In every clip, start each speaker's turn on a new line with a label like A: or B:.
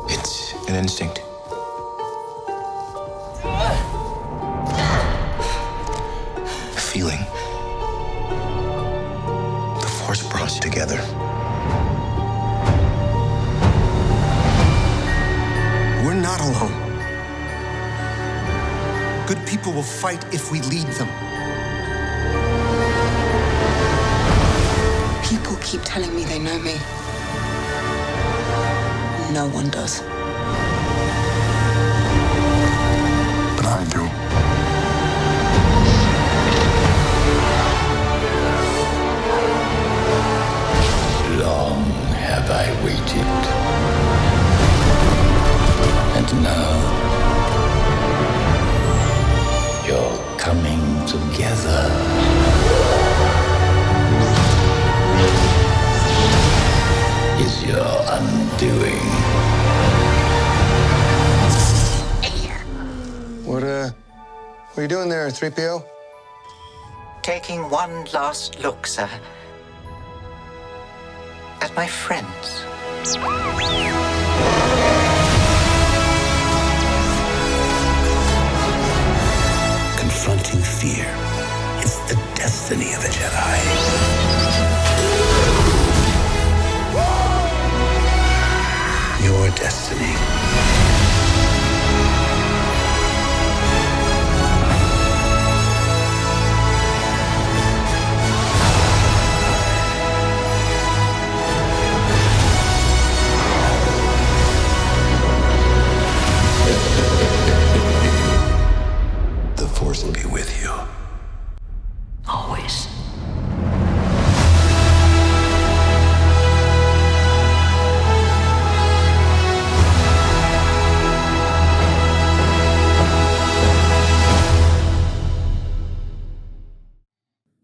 A: It's an instinct. A feeling. The Force brought us together. We're not alone. Good people will fight if we lead them.
B: People keep telling me they know me. No one does.
A: But I do.
C: Long have I waited. And now, you're coming together. Is your undoing.
A: What are you doing there, 3PO?
D: Taking one last look, sir, at my friends.
C: Confronting fear is the destiny of a Jedi. Your destiny.
A: The Force will be with you.
D: Always.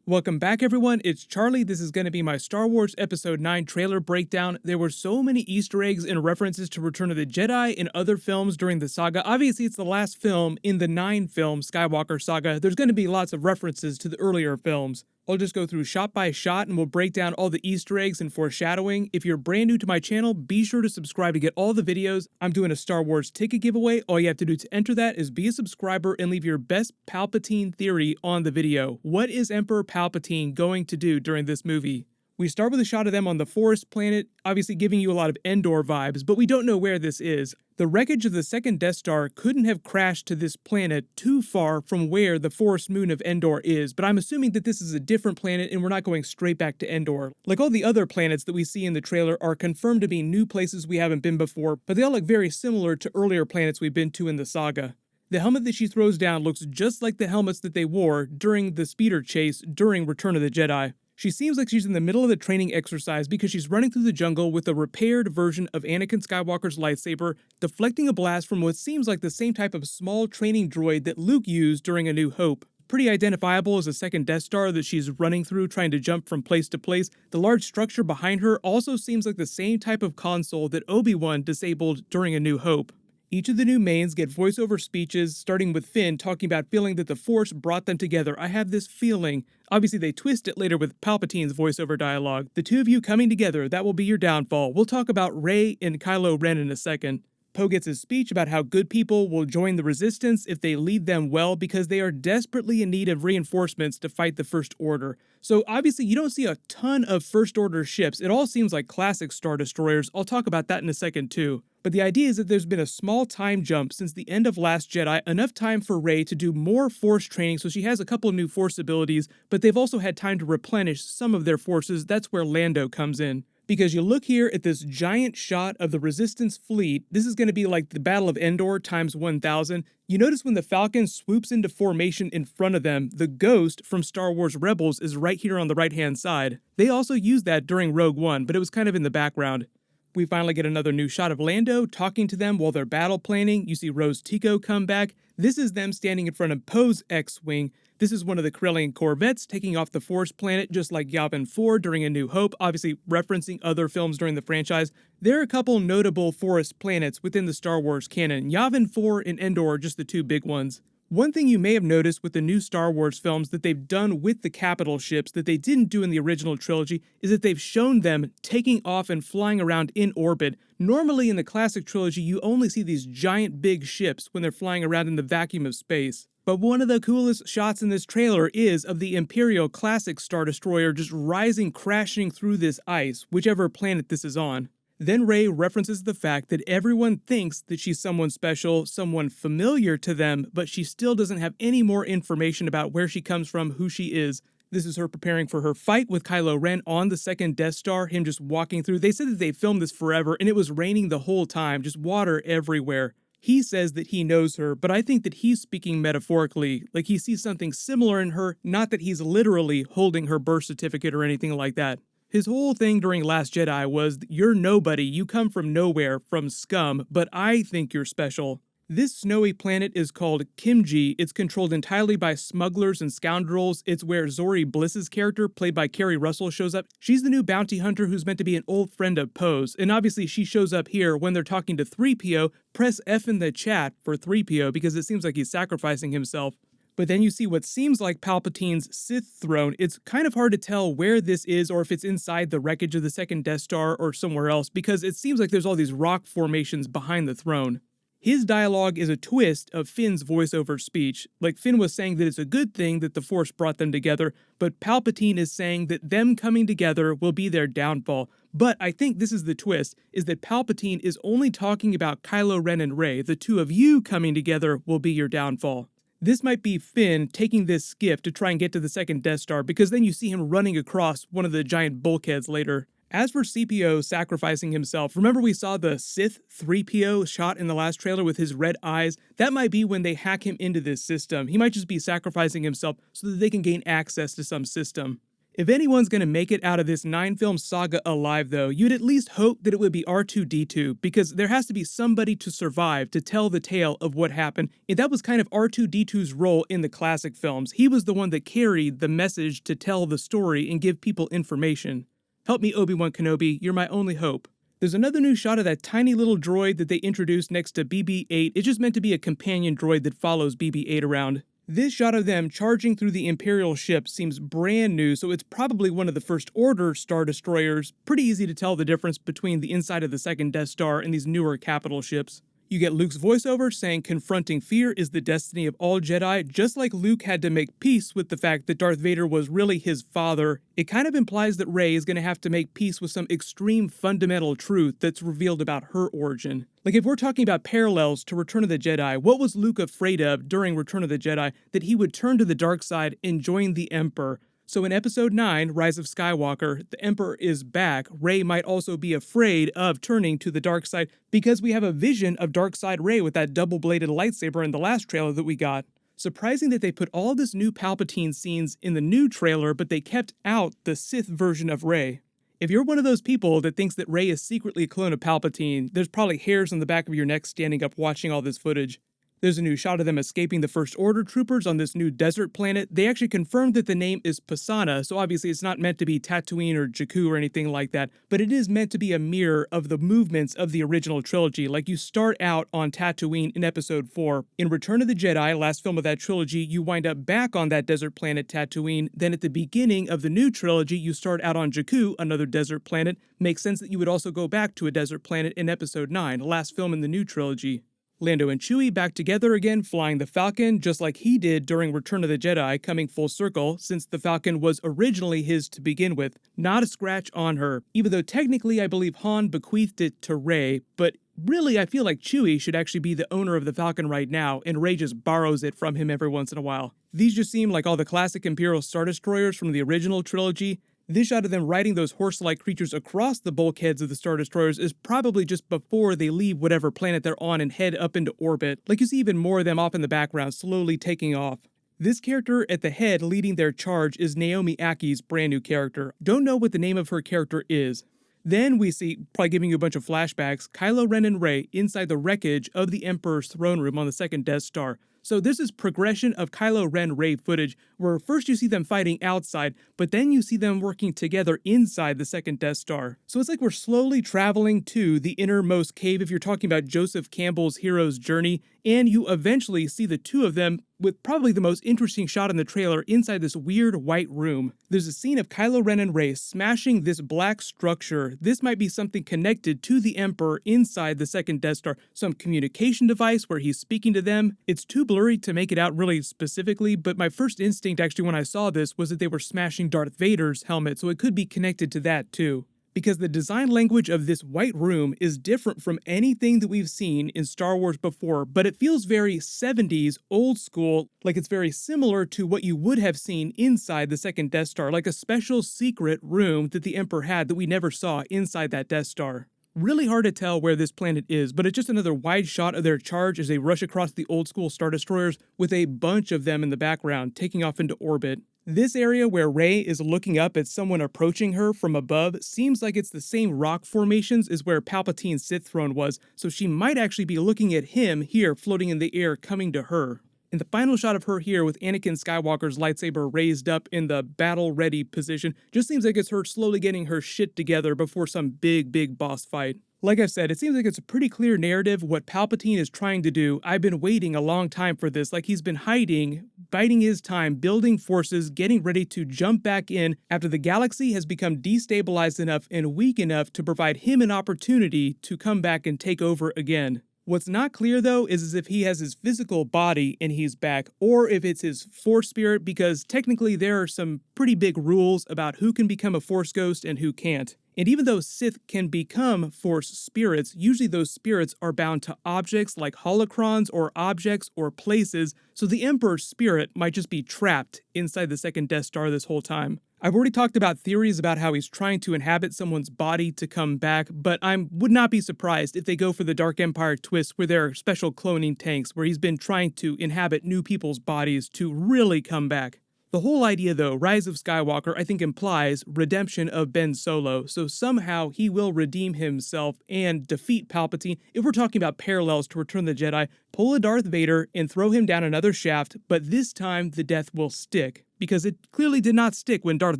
E: Welcome back, everyone. It's Charlie. This is going to be my Star Wars Episode 9 trailer breakdown. There were so many Easter eggs and references to Return of the Jedi and other films during the saga. Obviously, it's the last film in the 9-film Skywalker saga. There's going to be lots of references to the earlier films. I'll just go through shot by shot and we'll break down all the Easter eggs and foreshadowing. If you're brand new to my channel, be sure to subscribe to get all the videos. I'm doing a Star Wars ticket giveaway. All you have to do to enter that is be a subscriber and leave your best Palpatine theory on the video. What is Emperor Palpatine going to do during this movie? We start with a shot of them on the forest planet, obviously giving you a lot of Endor vibes, but we don't know where this is. The wreckage of the second Death Star couldn't have crashed to this planet too far from where the forest moon of Endor is, but I'm assuming that this is a different planet and we're not going straight back to Endor. Like all the other planets that we see in the trailer are confirmed to be new places we haven't been before, but they all look very similar to earlier planets we've been to in the saga. The helmet that she throws down looks just like the helmets that they wore during the speeder chase during Return of the Jedi. She seems like she's in the middle of the training exercise because she's running through the jungle with a repaired version of Anakin Skywalker's lightsaber, deflecting a blast from what seems like the same type of small training droid that Luke used during A New Hope. Pretty identifiable as a second Death Star that she's running through trying to jump from place to place. The large structure behind her also seems like the same type of console that Obi-Wan disabled during A New Hope. Each of the new mains get voiceover speeches, starting with Finn talking about feeling that the Force brought them together. I have this feeling. Obviously, they twist it later with Palpatine's voiceover dialogue. The two of you coming together, that will be your downfall. We'll talk about Rey and Kylo Ren in a second. Poe gets his speech about how good people will join the Resistance if they lead them well because they are desperately in need of reinforcements to fight the First Order. So obviously you don't see a ton of First Order ships. It all seems like classic Star Destroyers. I'll talk about that in a second too. But the idea is that there's been a small time jump since the end of Last Jedi, enough time for Rey to do more Force training, so she has a couple new Force abilities, but they've also had time to replenish some of their forces. That's where Lando comes in. Because you look here at this giant shot of the Resistance fleet, this is going to be like the Battle of Endor times 1,000. You notice when the Falcon swoops into formation in front of them, the Ghost from Star Wars Rebels is right here on the right-hand side. They also used that during Rogue One, but it was kind of in the background. We finally get another new shot of Lando talking to them while they're battle planning. You see Rose Tico come back. This is them standing in front of Poe's X-Wing. This is one of the Corellian corvettes taking off the Force planet, just like Yavin 4 during A New Hope, obviously referencing other films during the franchise. There are a couple notable forest planets within the Star Wars canon. Yavin 4 and Endor are just the two big ones. One thing you may have noticed with the new Star Wars films that they've done with the capital ships that they didn't do in the original trilogy is that they've shown them taking off and flying around in orbit. Normally in the classic trilogy, you only see these giant big ships when they're flying around in the vacuum of space. But one of the coolest shots in this trailer is of the Imperial classic Star Destroyer just rising, crashing through this ice, whichever planet this is on. Then Rey references the fact that everyone thinks that she's someone special, someone familiar to them, but she still doesn't have any more information about where she comes from, who she is. This is her preparing for her fight with Kylo Ren on the second Death Star, him just walking through. They said that they filmed this forever, and it was raining the whole time, just water everywhere. He says that he knows her, but I think that he's speaking metaphorically, like he sees something similar in her, not that he's literally holding her birth certificate or anything like that. His whole thing during Last Jedi was, you're nobody, you come from nowhere, from scum, but I think you're special. This snowy planet is called Kimji. It's controlled entirely by smugglers and scoundrels. It's where Zori Bliss's character, played by Kerry Russell, shows up. She's the new bounty hunter who's meant to be an old friend of Poe's, and obviously she shows up here when they're talking to 3PO. Press F in the chat for 3PO because it seems like he's sacrificing himself. But then you see what seems like Palpatine's Sith throne. It's kind of hard to tell where this is or if it's inside the wreckage of the second Death Star or somewhere else because it seems like there's all these rock formations behind the throne. His dialogue is a twist of Finn's voiceover speech. Like Finn was saying that it's a good thing that the Force brought them together, but Palpatine is saying that them coming together will be their downfall. But I think this is the twist, is that Palpatine is only talking about Kylo Ren and Rey. The two of you coming together will be your downfall. This might be Finn taking this skiff to try and get to the second Death Star because then you see him running across one of the giant bulkheads later. As for CPO sacrificing himself, remember we saw the Sith 3PO shot in the last trailer with his red eyes? That might be when they hack him into this system. He might just be sacrificing himself so that they can gain access to some system. If anyone's going to make it out of this 9-film saga alive though, you'd at least hope that it would be R2-D2 because there has to be somebody to survive to tell the tale of what happened, and that was kind of R2-D2's role in the classic films. He was the one that carried the message to tell the story and give people information. Help me, Obi-Wan Kenobi, you're my only hope. There's another new shot of that tiny little droid that they introduced next to BB-8. It's just meant to be a companion droid that follows BB-8 around. This shot of them charging through the Imperial ship seems brand new, so it's probably one of the First Order Star Destroyers. Pretty easy to tell the difference between the inside of the second Death Star and these newer capital ships. You get Luke's voiceover saying confronting fear is the destiny of all Jedi, just like Luke had to make peace with the fact that Darth Vader was really his father. It kind of implies that Rey is going to have to make peace with some extreme fundamental truth that's revealed about her origin. Like if we're talking about parallels to Return of the Jedi, what was Luke afraid of during Return of the Jedi? That he would turn to the dark side and join the Emperor. So in Episode 9, Rise of Skywalker, the Emperor is back. Rey might also be afraid of turning to the dark side because we have a vision of dark side Rey with that double-bladed lightsaber in the last trailer that we got. Surprising that they put all this new Palpatine scenes in the new trailer, but they kept out the Sith version of Rey. If you're one of those people that thinks that Rey is secretly a clone of Palpatine, there's probably hairs on the back of your neck standing up watching all this footage. There's a new shot of them escaping the First Order troopers on this new desert planet. They actually confirmed that the name is Pisana, so obviously it's not meant to be Tatooine or Jakku or anything like that, but it is meant to be a mirror of the movements of the original trilogy. Like you start out on Tatooine in Episode 4. In Return of the Jedi, last film of that trilogy, you wind up back on that desert planet Tatooine. Then at the beginning of the new trilogy, you start out on Jakku, another desert planet. Makes sense that you would also go back to a desert planet in Episode 9, last film in the new trilogy. Lando and Chewie back together again, flying the Falcon, just like he did during Return of the Jedi, coming full circle, since the Falcon was originally his to begin with. Not a scratch on her, even though technically I believe Han bequeathed it to Rey, but really I feel like Chewie should actually be the owner of the Falcon right now, and Rey just borrows it from him every once in a while. These just seem like all the classic Imperial Star Destroyers from the original trilogy. This shot of them riding those horse-like creatures across the bulkheads of the Star Destroyers is probably just before they leave whatever planet they're on and head up into orbit. Like you see even more of them off in the background, slowly taking off. This character at the head leading their charge is Naomi Ackie's brand new character. Don't know what the name of her character is. Then we see, probably giving you a bunch of flashbacks, Kylo Ren and Rey inside the wreckage of the Emperor's throne room on the second Death Star. So this is progression of Kylo Ren Rey footage, where first you see them fighting outside, but then you see them working together inside the second Death Star. So it's like we're slowly traveling to the innermost cave if you're talking about Joseph Campbell's hero's journey, and you eventually see the two of them with probably the most interesting shot in the trailer inside this weird white room. There's a scene of Kylo Ren and Rey smashing this black structure. This might be something connected to the Emperor inside the second Death Star, some communication device where he's speaking to them. It's too blurry to make it out really specifically, but my first instinct actually when I saw this was that they were smashing Darth Vader's helmet, so it could be connected to that too. Because the design language of this white room is different from anything that we've seen in Star Wars before, but it feels very 70s, old school, like it's very similar to what you would have seen inside the second Death Star, like a special secret room that the Emperor had that we never saw inside that Death Star. Really hard to tell where this planet is, but it's just another wide shot of their charge as they rush across the old school Star Destroyers with a bunch of them in the background, taking off into orbit. This area where Rey is looking up at someone approaching her from above seems like it's the same rock formations as where Palpatine's Sith throne was, so she might actually be looking at him here floating in the air coming to her. And the final shot of her here with Anakin Skywalker's lightsaber raised up in the battle-ready position just seems like it's her slowly getting her shit together before some big boss fight. Like I've said, it seems like it's a pretty clear narrative what Palpatine is trying to do. I've been waiting a long time for this, like he's been hiding, biding his time, building forces, getting ready to jump back in after the galaxy has become destabilized enough and weak enough to provide him an opportunity to come back and take over again. What's not clear though is if he has his physical body and he's back, or if it's his Force spirit, because technically there are some pretty big rules about who can become a Force ghost and who can't. And even though Sith can become Force spirits, usually those spirits are bound to objects like holocrons or objects or places, so the Emperor's spirit might just be trapped inside the second Death Star this whole time. I've already talked about theories about how he's trying to inhabit someone's body to come back, but I would not be surprised if they go for the Dark Empire twist where there are special cloning tanks where he's been trying to inhabit new people's bodies to really come back. The whole idea though, Rise of Skywalker, I think implies redemption of Ben Solo, so somehow he will redeem himself and defeat Palpatine. If we're talking about parallels to Return of the Jedi, pull a Darth Vader and throw him down another shaft, but this time the death will stick, because it clearly did not stick when Darth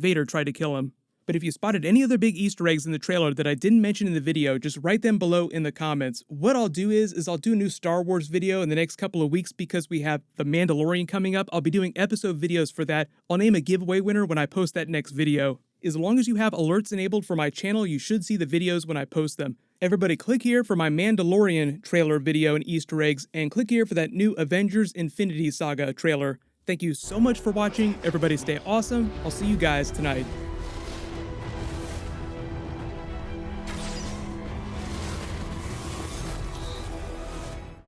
E: Vader tried to kill him. But if you spotted any other big Easter eggs in the trailer that I didn't mention in the video, just write them below in the comments. What I'll do is I'll do a new Star Wars video in the next couple of weeks because we have The Mandalorian coming up. I'll be doing episode videos for that. I'll name a giveaway winner when I post that next video. As long as you have alerts enabled for my channel, you should see the videos when I post them. Everybody click here for my Mandalorian trailer video and Easter eggs, and click here for that new Avengers Infinity Saga trailer. Thank you so much for watching. Everybody stay awesome. I'll see you guys tonight.